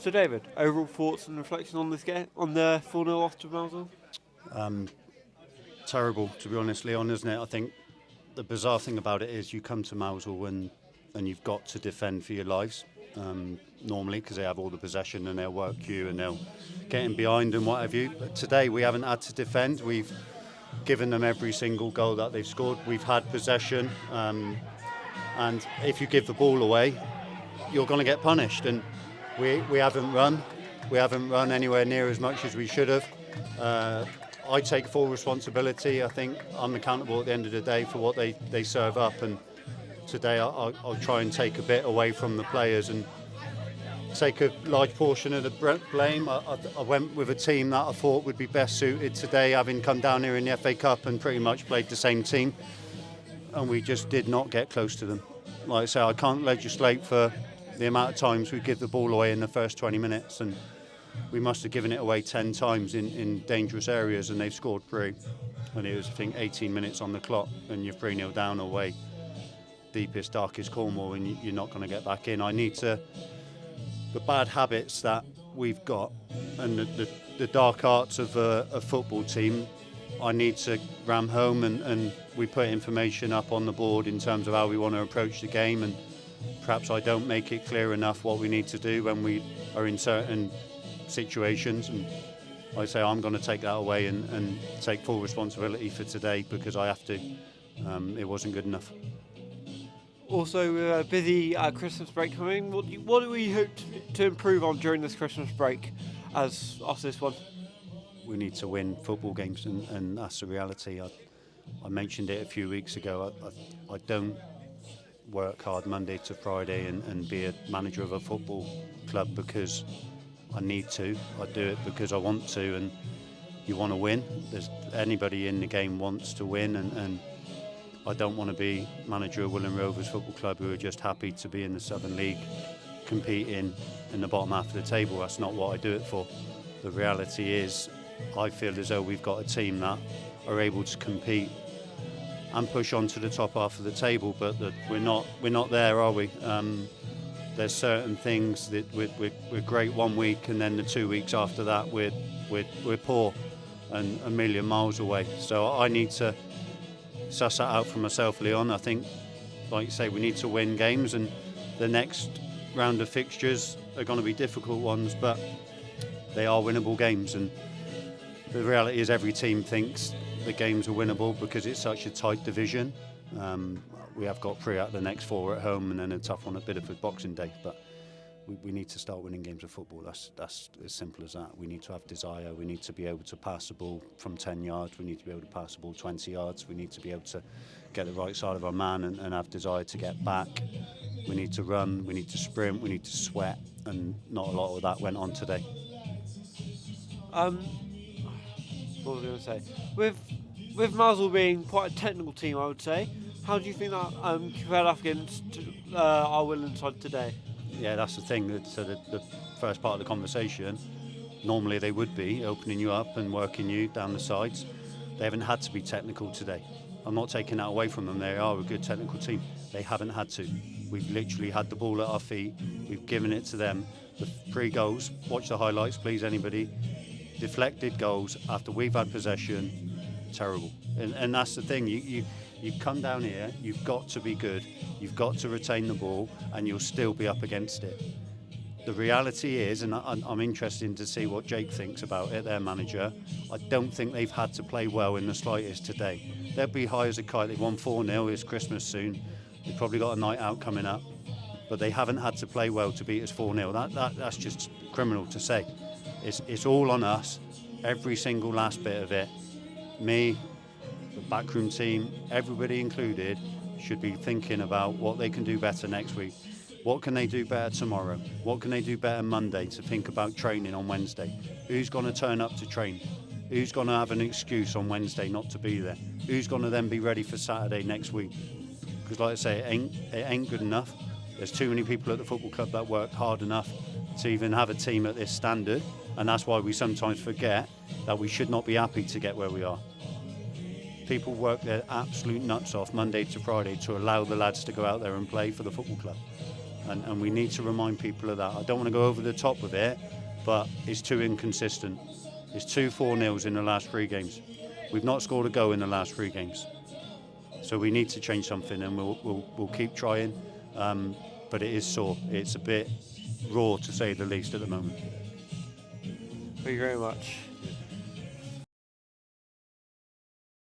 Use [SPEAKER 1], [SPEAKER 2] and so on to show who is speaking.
[SPEAKER 1] So David, overall thoughts and reflection on this game, on the 4-0 loss to Mousehole?
[SPEAKER 2] Terrible, to be honest, Leon, isn't it? I think the bizarre thing about it is you come to Mousehole and you've got to defend for your lives, normally, because they have all the possession and they'll work you and they'll get in behind and what have you. But today we haven't had to defend. We've given them every single goal that they've scored. We've had possession, and if you give the ball away, you're going to get punished. And we haven't run. We haven't run anywhere near as much as we should have. I take full responsibility. I think I'm accountable at the end of the day for what they serve up, and today I'll try and take a bit away from the players and take a large portion of the blame. I went with a team that I thought would be best suited today, having come down here in the FA Cup and pretty much played the same team, and we just did not get close to them. Like I say, I can't legislate for the amount of times we give the ball away in the first 20 minutes, and we must have given it away 10 times in dangerous areas, and they've scored 3. And it was, I think, 18 minutes on the clock, and you're 3-0 down away, deepest, darkest Cornwall, and you're not going to get back in. I need to... The bad habits that we've got and the dark arts of a football team, I need to ram home, and we put information up on the board in terms of how we want to approach the game, and perhaps I don't make it clear enough what we need to do when we are in certain situations, and I say I'm going to take that away and take full responsibility for today because I have to. It wasn't good enough.
[SPEAKER 1] Also, with a busy Christmas break coming, what do we hope to improve on during this Christmas break as after this one?
[SPEAKER 2] We need to win football games, and that's the reality. I mentioned it a few weeks ago. I don't work hard Monday to Friday and be a manager of a football club because I need to. I do it because I want to, and you want to win. Anybody in the game wants to win, and I don't want to be manager of Willand Rovers Football Club who are just happy to be in the Southern League competing in the bottom half of the table. That's not what I do it for. The reality is I feel as though we've got a team that are able to compete and push on to the top half of the table, but that we're not there, are we? There's certain things that we're great one week, and then the 2 weeks after that we're poor and a million miles away. So I need to suss that out for myself, Leon. I think, like you say, we need to win games, and the next round of fixtures are going to be difficult ones, but they are winnable games, and the reality is every team thinks the games are winnable because it's such a tight division. We have got 3 out of the next 4 at home, and then a tough one at Bideford Boxing Day, but we need to start winning games of football. That's as simple as that. We need to have desire. We need to be able to pass the ball from 10 yards. We need to be able to pass the ball 20 yards. We need to be able to get the right side of our man and have desire to get back. We need to run. We need to sprint. We need to sweat, and not a lot of that went on today.
[SPEAKER 1] What was I going to say? With Mousehole being quite a technical team, I would say, how do you think that compared up against our Willand side today?
[SPEAKER 2] Yeah, that's the thing. So the first part of the conversation, normally they would be opening you up and working you down the sides. They haven't had to be technical today. I'm not taking that away from them. They are a good technical team. They haven't had to. We've literally had the ball at our feet. We've given it to them. The 3 goals, watch the highlights, please, anybody. Deflected goals after we've had possession, terrible. And that's the thing. You come down here, you've got to be good, you've got to retain the ball, and you'll still be up against it. The reality is, and I'm interested to see what Jake thinks about it, their manager, I don't think they've had to play well in the slightest today. They'll be high as a kite. They've won 4-0, it's Christmas soon. They've probably got a night out coming up, but they haven't had to play well to beat us 4-0. That's just criminal to say. It's all on us, every single last bit of it. Me, the backroom team, everybody included, should be thinking about what they can do better next week. What can they do better tomorrow? What can they do better Monday to think about training on Wednesday? Who's going to turn up to train? Who's going to have an excuse on Wednesday not to be there? Who's going to then be ready for Saturday next week? Because like I say, it ain't good enough. There's too many people at the football club that work hard enough to even have a team at this standard, and that's why we sometimes forget that we should not be happy to get where we are. People work their absolute nuts off Monday to Friday to allow the lads to go out there and play for the football club. and we need to remind people of that. I don't want to go over the top with it, but it's too inconsistent. It's 2 4-0s in the last 3 games. We've not scored a goal in the last 3 games. So we need to change something, and we'll keep trying. But it is sore. It's a bit raw, to say the least, at the moment.
[SPEAKER 1] Thank you very much.